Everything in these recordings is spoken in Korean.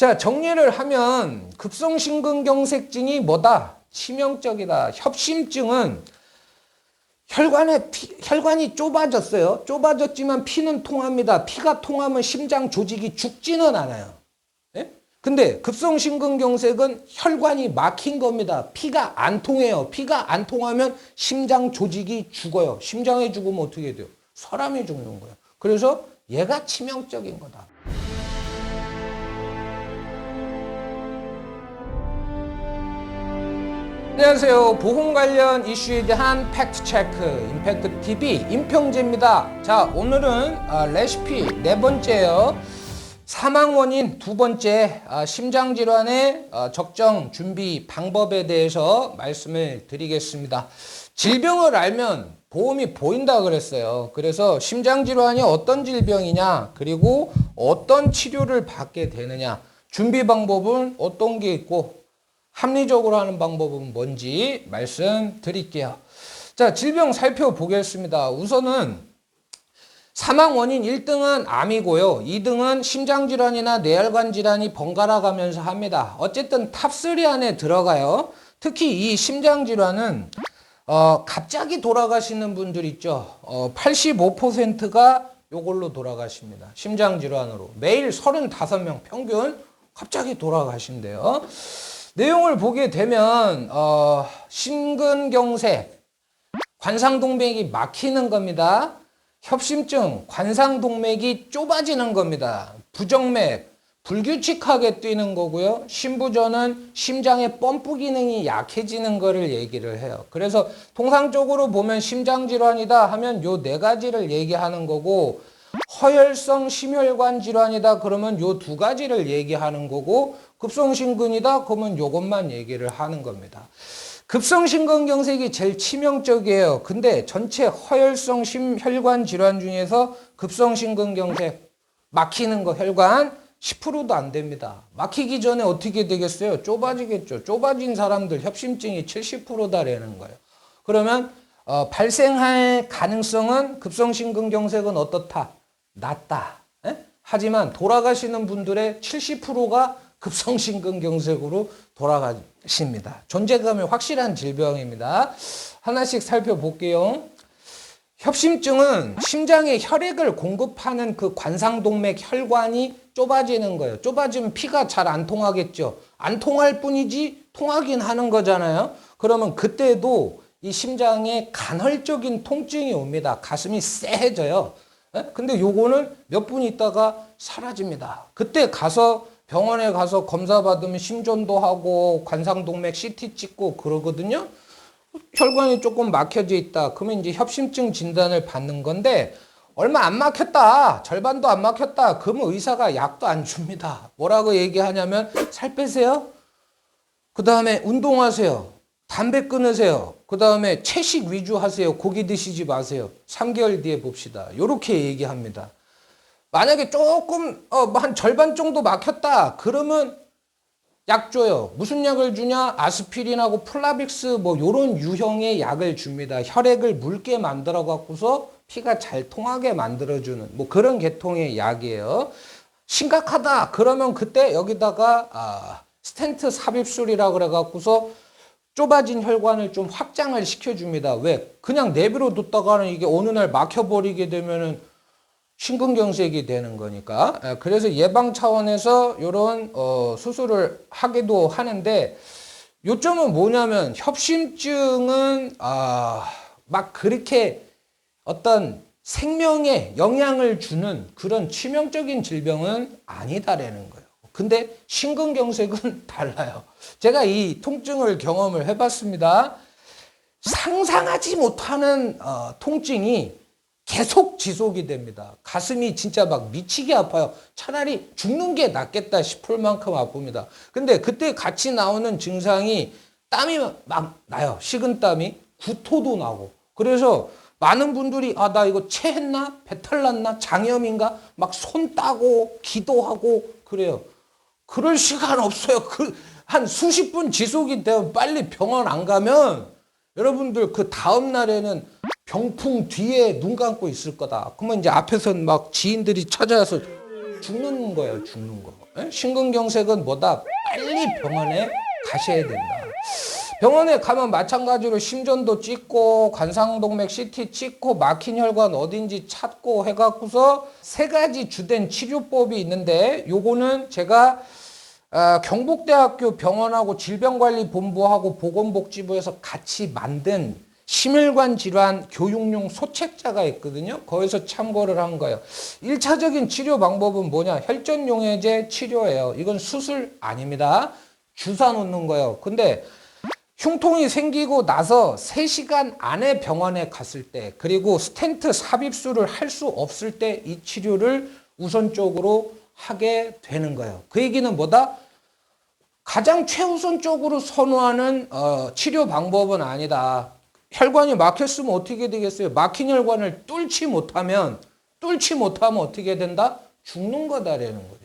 자, 정리를 하면 급성심근경색증이 뭐다? 치명적이다. 협심증은 혈관이 좁아졌어요. 좁아졌지만 피는 통합니다. 피가 통하면 심장 조직이 죽지는 않아요. 예? 근데 급성심근경색은 혈관이 막힌 겁니다. 피가 안 통해요. 피가 안 통하면 심장 조직이 죽어요. 심장이 죽으면 어떻게 돼요? 사람이 죽는 거예요. 그래서 얘가 치명적인 거다. 안녕하세요. 보험 관련 이슈에 대한 팩트체크 임팩트TV 임평재입니다. 자, 오늘은 레시피 네 번째요. 사망 원인 두 번째, 심장질환의 적정 준비 방법에 대해서 말씀을 드리겠습니다. 질병을 알면 보험이 보인다 그랬어요. 그래서 심장질환이 어떤 질병이냐, 그리고 어떤 치료를 받게 되느냐, 준비 방법은 어떤 게 있고 합리적으로 하는 방법은 뭔지 말씀드릴게요. 자, 질병 살펴보겠습니다. 우선은 사망 원인 1등은 암이고요. 2등은 심장질환이나 뇌혈관 질환이 번갈아 가면서 합니다. 어쨌든 탑3 안에 들어가요. 특히 이 심장질환은 갑자기 돌아가시는 분들 있죠. 85%가 요걸로 돌아가십니다. 심장질환으로. 매일 35명 평균 갑자기 돌아가신대요. 내용을 보게 되면 심근경색, 관상동맥이 막히는 겁니다. 협심증, 관상동맥이 좁아지는 겁니다. 부정맥, 불규칙하게 뛰는 거고요. 심부전은 심장의 펌프 기능이 약해지는 거를 얘기를 해요. 그래서 통상적으로 보면 심장질환이다 하면 요 네 가지를 얘기하는 거고, 허혈성 심혈관 질환이다 그러면 요 두 가지를 얘기하는 거고, 급성심근이다 그러면 요것만 얘기를 하는 겁니다. 급성심근경색이 제일 치명적이에요. 근데 전체 허혈성 심혈관 질환 중에서 급성심근경색 막히는 거 혈관 10%도 안 됩니다. 막히기 전에 어떻게 되겠어요? 좁아지겠죠. 좁아진 사람들 협심증이 70%다라는 거예요. 그러면 발생할 가능성은 급성심근경색은 어떻다? 낮다. 에? 하지만 돌아가시는 분들의 70%가 급성심근경색으로 돌아가십니다. 존재감이 확실한 질병입니다. 하나씩 살펴볼게요. 협심증은 심장에 혈액을 공급하는 그 관상동맥 혈관이 좁아지는 거예요. 좁아지면 피가 잘 안 통하겠죠. 안 통할 뿐이지 통하긴 하는 거잖아요. 그러면 그때도 이 심장에 간헐적인 통증이 옵니다. 가슴이 쎄해져요. 근데 요거는 몇 분 있다가 사라집니다. 그때 병원에 가서 검사 받으면 심전도 하고 관상동맥 CT 찍고 그러거든요. 혈관이 조금 막혀져 있다. 그러면 이제 협심증 진단을 받는 건데, 얼마 안 막혔다, 절반도 안 막혔다, 그러면 의사가 약도 안 줍니다. 뭐라고 얘기하냐면 살 빼세요, 그 다음에 운동하세요, 담배 끊으세요, 그 다음에 채식 위주 하세요, 고기 드시지 마세요, 3개월 뒤에 봅시다, 요렇게 얘기합니다. 만약에 조금 한 절반 정도 막혔다 그러면 약 줘요. 무슨 약을 주냐? 아스피린하고 플라빅스 뭐 요런 유형의 약을 줍니다. 혈액을 묽게 만들어 갖고서 피가 잘 통하게 만들어주는 뭐 그런 계통의 약이에요. 심각하다 그러면 그때 여기다가 스텐트 삽입술이라 그래 갖고서 좁아진 혈관을 좀 확장을 시켜줍니다. 왜? 그냥 내비로 뒀다가는 이게 어느 날 막혀버리게 되면은 심근경색이 되는 거니까. 그래서 예방 차원에서 이런 수술을 하기도 하는데, 요점은 뭐냐면 협심증은 막 그렇게 어떤 생명에 영향을 주는 그런 치명적인 질병은 아니다라는 거예요. 근데 심근경색은 달라요. 제가 이 통증을 경험을 해봤습니다. 상상하지 못하는 통증이 계속 지속이 됩니다. 가슴이 진짜 막 미치게 아파요. 차라리 죽는 게 낫겠다 싶을 만큼 아픕니다. 근데 그때 같이 나오는 증상이 땀이 막 나요. 식은땀이. 구토도 나고. 그래서 많은 분들이 나 이거 체했나? 배탈 났나? 장염인가? 막 손 따고 기도하고 그래요. 그럴 시간 없어요. 한 수십 분 지속이 되면 빨리 병원 안 가면 여러분들 그 다음 날에는 병풍 뒤에 눈 감고 있을 거다. 그러면 이제 앞에서는 막 지인들이 찾아와서 죽는 거예요, 죽는 거. 심근경색은 뭐다? 빨리 병원에 가셔야 된다. 병원에 가면 마찬가지로 심전도 찍고 관상동맥 CT 찍고 막힌 혈관 어딘지 찾고 해갖고서 세 가지 주된 치료법이 있는데 요거는 제가 경북대학교 병원하고 질병관리본부하고 보건복지부에서 같이 만든 심혈관 질환 교육용 소책자가 있거든요. 거기서 참고를 한 거예요. 1차적인 치료 방법은 뭐냐? 혈전용해제 치료예요. 이건 수술 아닙니다. 주사 놓는 거예요. 근데 흉통이 생기고 나서 3시간 안에 병원에 갔을 때, 그리고 스텐트 삽입술을 할 수 없을 때 이 치료를 우선적으로 하게 되는 거예요. 그 얘기는 뭐다? 가장 최우선적으로 선호하는 치료 방법은 아니다. 혈관이 막혔으면 어떻게 되겠어요? 막힌 혈관을 뚫지 못하면 어떻게 된다? 죽는 거다라는 거죠.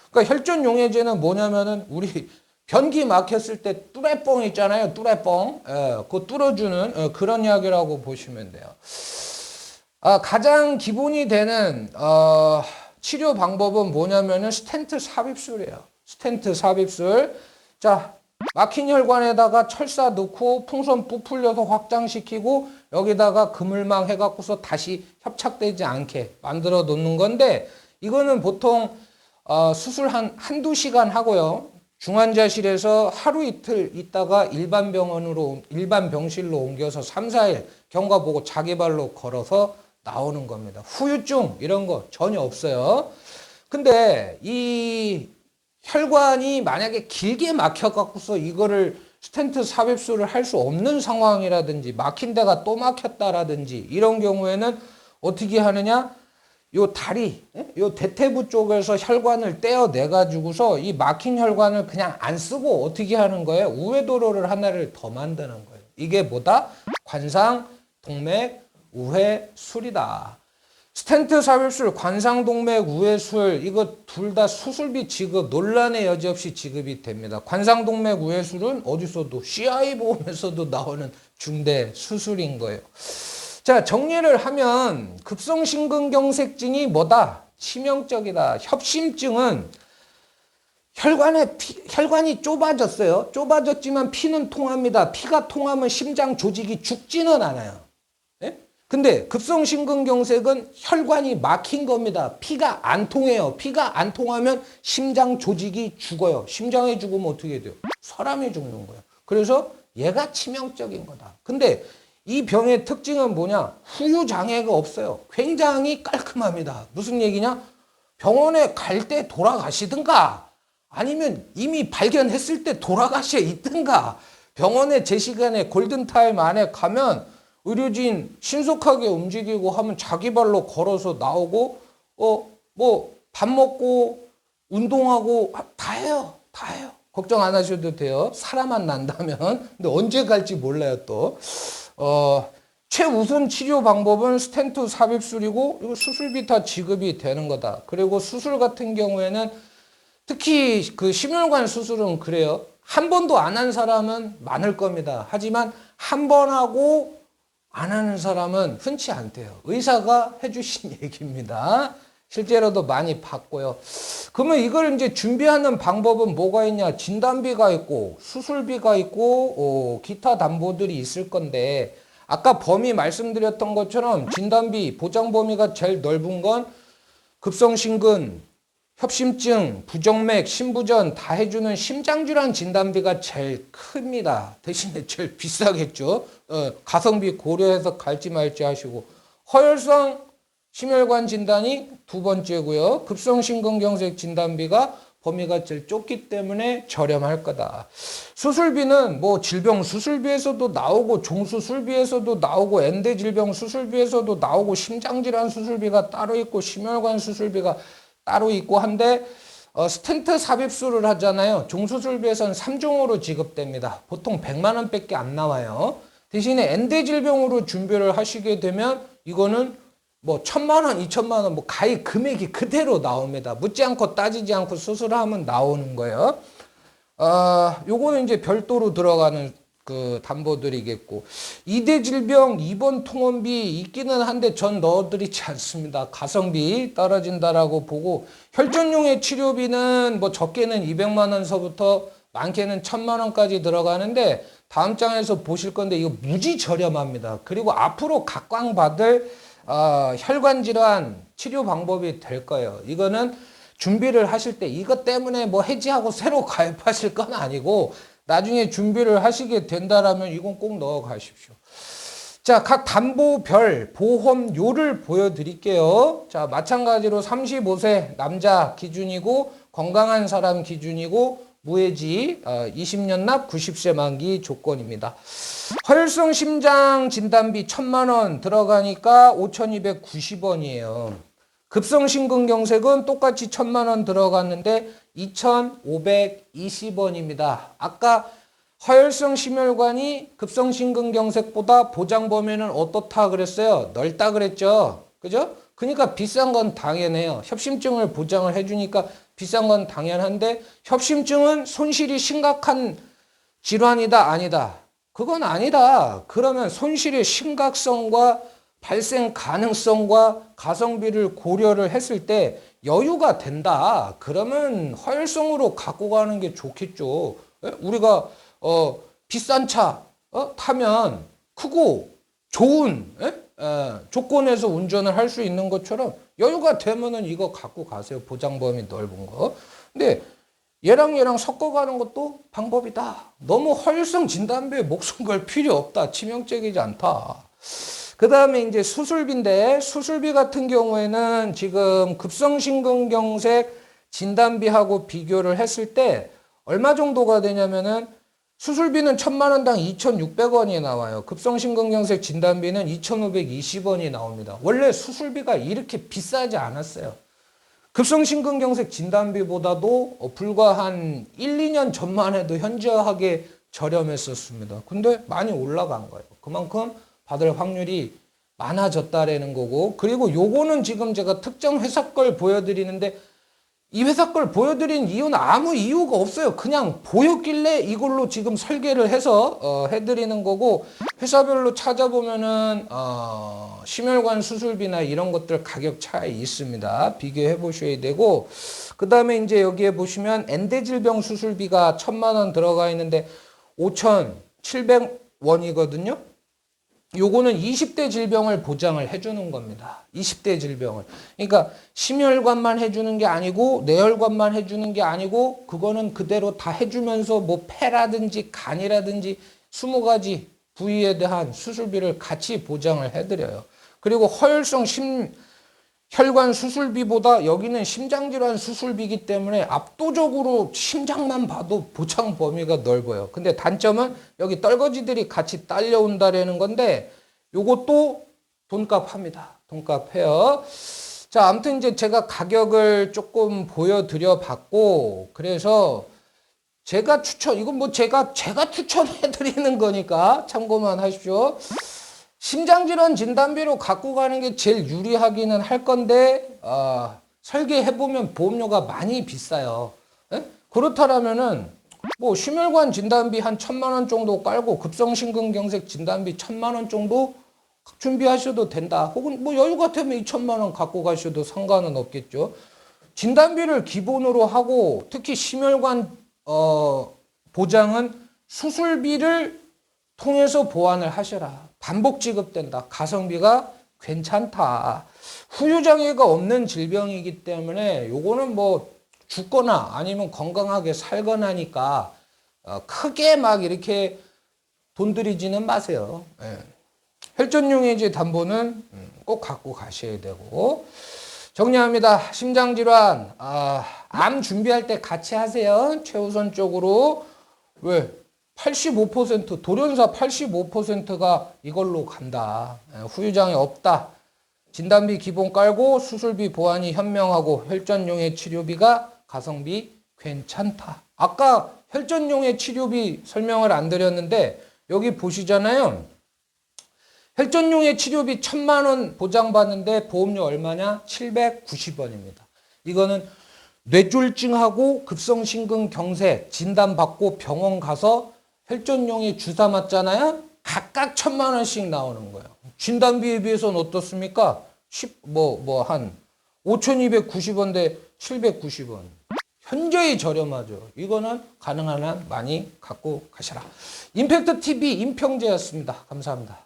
그러니까 혈전용해제는 뭐냐면은 우리 변기 막혔을 때 뚜레뽕 있잖아요. 뚜레뽕. 그거 뚫어주는 그런 이야기라고 보시면 돼요. 가장 기본이 되는 치료 방법은 뭐냐면은 스텐트 삽입술이에요. 스텐트 삽입술. 자, 막힌 혈관에다가 철사 넣고 풍선 부풀려서 확장시키고 여기다가 그물망 해갖고서 다시 협착되지 않게 만들어 놓는 건데, 이거는 보통 수술 한두 시간 하고요. 중환자실에서 하루 이틀 있다가 일반 병실로 옮겨서 3, 4일 경과 보고 자기 발로 걸어서 나오는 겁니다. 후유증 이런 거 전혀 없어요. 근데 이 혈관이 만약에 길게 막혀갖고서 이거를 스텐트 삽입술을 할 수 없는 상황이라든지 막힌 데가 또 막혔다라든지 이런 경우에는 어떻게 하느냐? 요 다리, 요 대퇴부 쪽에서 혈관을 떼어내가지고서 이 막힌 혈관을 그냥 안 쓰고 어떻게 하는 거예요? 우회도로를 하나를 더 만드는 거예요. 이게 뭐다? 관상동맥 우회술이다. 스텐트 삽입술, 관상동맥 우회술, 이거 둘 다 수술비 지급, 논란의 여지 없이 지급이 됩니다. 관상동맥 우회술은 어디서도 CI 보험에서도 나오는 중대 수술인 거예요. 자, 정리를 하면 급성심근경색증이 뭐다? 치명적이다. 협심증은 혈관이 좁아졌어요. 좁아졌지만 피는 통합니다. 피가 통하면 심장 조직이 죽지는 않아요. 네? 근데 급성심근경색은 혈관이 막힌 겁니다. 피가 안 통해요. 피가 안 통하면 심장 조직이 죽어요. 심장이 죽으면 어떻게 돼요? 사람이 죽는 거예요. 그래서 얘가 치명적인 거다. 근데 이 병의 특징은 뭐냐? 후유 장애가 없어요. 굉장히 깔끔합니다. 무슨 얘기냐? 병원에 갈 때 돌아가시든가 아니면 이미 발견했을 때 돌아가셔 있든가, 병원에 제 시간에 골든타임 안에 가면 의료진 신속하게 움직이고 하면 자기 발로 걸어서 나오고 뭐 밥 먹고 운동하고 다 해요. 다 해요. 걱정 안 하셔도 돼요. 살아만 난다면. 근데 언제 갈지 몰라요 또. 최우선 치료 방법은 스텐트 삽입술이고, 이거 수술비 다 지급이 되는 거다. 그리고 수술 같은 경우에는 특히 그 심혈관 수술은 그래요. 한 번도 안 한 사람은 많을 겁니다. 하지만 한 번 하고 안 하는 사람은 흔치 않대요. 의사가 해주신 얘기입니다. 실제로도 많이 봤고요. 그러면 이걸 이제 준비하는 방법은 뭐가 있냐? 진단비가 있고 수술비가 있고 기타 담보들이 있을 건데, 아까 범위 말씀드렸던 것처럼 진단비 보장 범위가 제일 넓은 건 급성심근, 협심증, 부정맥, 심부전 다 해주는 심장질환 진단비가 제일 큽니다. 대신에 제일 비싸겠죠. 가성비 고려해서 갈지 말지 하시고, 허혈성 심혈관 진단이 두 번째고요. 급성심근경색 진단비가 범위가 제일 좁기 때문에 저렴할 거다. 수술비는 뭐 질병 수술비에서도 나오고 종수술비에서도 나오고 엔대 질병 수술비에서도 나오고 심장질환 수술비가 따로 있고 심혈관 수술비가 따로 있고 한데, 스텐트 삽입술을 하잖아요. 종수술비에서는 3종으로 지급됩니다. 보통 100만 원밖에 안 나와요. 대신에 엔대 질병으로 준비를 하시게 되면 이거는 뭐 1,000만 원, 2,000만 원, 뭐 가입 금액이 그대로 나옵니다. 묻지 않고 따지지 않고 수술하면 나오는 거예요. 요거는 이제 별도로 들어가는 그 담보드리겠고 2대 질병 입원 통원비 있기는 한데 전 넣어드리지 않습니다. 가성비 떨어진다라고 보고 혈전용의 치료비는 뭐 적게는 200만 원서부터 많게는 1000만 원까지 들어가는데 다음 장에서 보실 건데 이거 무지 저렴합니다. 그리고 앞으로 각광받을 혈관 질환 치료 방법이 될 거예요. 이거는 준비를 하실 때 이것 때문에 뭐 해지하고 새로 가입하실 건 아니고 나중에 준비를 하시게 된다라면 이건 꼭 넣어 가십시오. 자, 각 담보별 보험료를 보여드릴게요. 자, 마찬가지로 35세 남자 기준이고 건강한 사람 기준이고 무해지 20년 납 90세 만기 조건입니다. 허혈성 심장 진단비 1000만 원 들어가니까 5290원이에요. 급성심근경색은 똑같이 1000만 원 들어갔는데 2520원입니다. 아까 허혈성 심혈관이 급성심근경색보다 보장 범위는 어떻다 그랬어요? 넓다 그랬죠? 그죠? 그러니까 비싼 건 당연해요. 협심증을 보장을 해주니까 비싼 건 당연한데 협심증은 손실이 심각한 질환이다 아니다? 그건 아니다. 그러면 손실의 심각성과 발생 가능성과 가성비를 고려를 했을 때 여유가 된다. 그러면 허혈성으로 갖고 가는 게 좋겠죠. 우리가 비싼 차 타면 크고 좋은 조건에서 운전을 할 수 있는 것처럼 여유가 되면은 이거 갖고 가세요. 보장 범위 넓은 거. 근데 얘랑 섞어가는 것도 방법이다. 너무 허혈성 진단비에 목숨 걸 필요 없다. 치명적이지 않다. 그 다음에 이제 수술비인데 수술비 같은 경우에는 지금 급성심근경색 진단비하고 비교를 했을 때 얼마 정도가 되냐면은 수술비는 1000만 원당 2600원이 나와요. 급성심근경색 진단비는 2520원이 나옵니다. 원래 수술비가 이렇게 비싸지 않았어요. 급성심근경색 진단비보다도 불과 한 1, 2년 전만 해도 현저하게 저렴했었습니다. 근데 많이 올라간 거예요. 그만큼 받을 확률이 많아졌다라는 거고 그리고 요거는 지금 제가 특정 회사 걸 보여드리는데 이 회사 걸 보여드린 이유는 아무 이유가 없어요. 그냥 보였길래 이걸로 지금 설계를 해서 해드리는 거고 회사별로 찾아보면은 심혈관 수술비나 이런 것들 가격 차이 있습니다. 비교해 보셔야 되고 그 다음에 이제 여기에 보시면 엔대질병 수술비가 1000만 원 들어가 있는데 5700원이거든요. 요거는 20대 질병을 보장을 해주는 겁니다. 20대 질병을. 그러니까 심혈관만 해주는 게 아니고 뇌혈관만 해주는 게 아니고 그거는 그대로 다 해주면서 뭐 폐라든지 간이라든지 20가지 부위에 대한 수술비를 같이 보장을 해드려요. 그리고 허혈성 혈관 수술비보다 여기는 심장질환 수술비이기 때문에 압도적으로 심장만 봐도 보장 범위가 넓어요. 근데 단점은 여기 떨거지들이 같이 딸려온다라는 건데 요것도 돈값 합니다. 돈값 해요. 자, 아무튼 이제 제가 가격을 조금 보여드려 봤고 그래서 제가 이건 뭐 제가 추천해 드리는 거니까 참고만 하십시오. 심장질환 진단비로 갖고 가는 게 제일 유리하기는 할 건데 설계해보면 보험료가 많이 비싸요. 에? 그렇다면은 뭐 심혈관 진단비 한 1000만 원 정도 깔고 급성심근경색 진단비 1000만 원 정도 준비하셔도 된다. 혹은 뭐 여유 같으면 2000만 원 갖고 가셔도 상관은 없겠죠. 진단비를 기본으로 하고 특히 심혈관 보장은 수술비를 통해서 보완을 하셔라. 반복 지급된다. 가성비가 괜찮다. 후유장애가 없는 질병이기 때문에 요거는 뭐 죽거나 아니면 건강하게 살거나니까 크게 막 이렇게 돈 들이지는 마세요. 예. 혈전용해지 담보는 꼭 갖고 가셔야 되고 정리합니다. 심장질환 암 준비할 때 같이 하세요. 최우선적으로 왜? 85% 돌연사 85%가 이걸로 간다. 후유장애 없다. 진단비 기본 깔고 수술비 보완이 현명하고 혈전용의 치료비가 가성비 괜찮다. 아까 혈전용의 치료비 설명을 안 드렸는데 여기 보시잖아요. 혈전용의 치료비 1000만 원 보장받는데 보험료 얼마냐? 790원입니다. 이거는 뇌졸중하고 급성심근경색 진단받고 병원 가서 혈전용에 주사 맞잖아요. 각각 1,000만 원씩 나오는 거예요. 진단비에 비해서는 어떻습니까? 한 5,290원 대 790원. 현저히 저렴하죠. 이거는 가능한 한 많이 갖고 가셔라. 임팩트 TV 임평재였습니다. 감사합니다.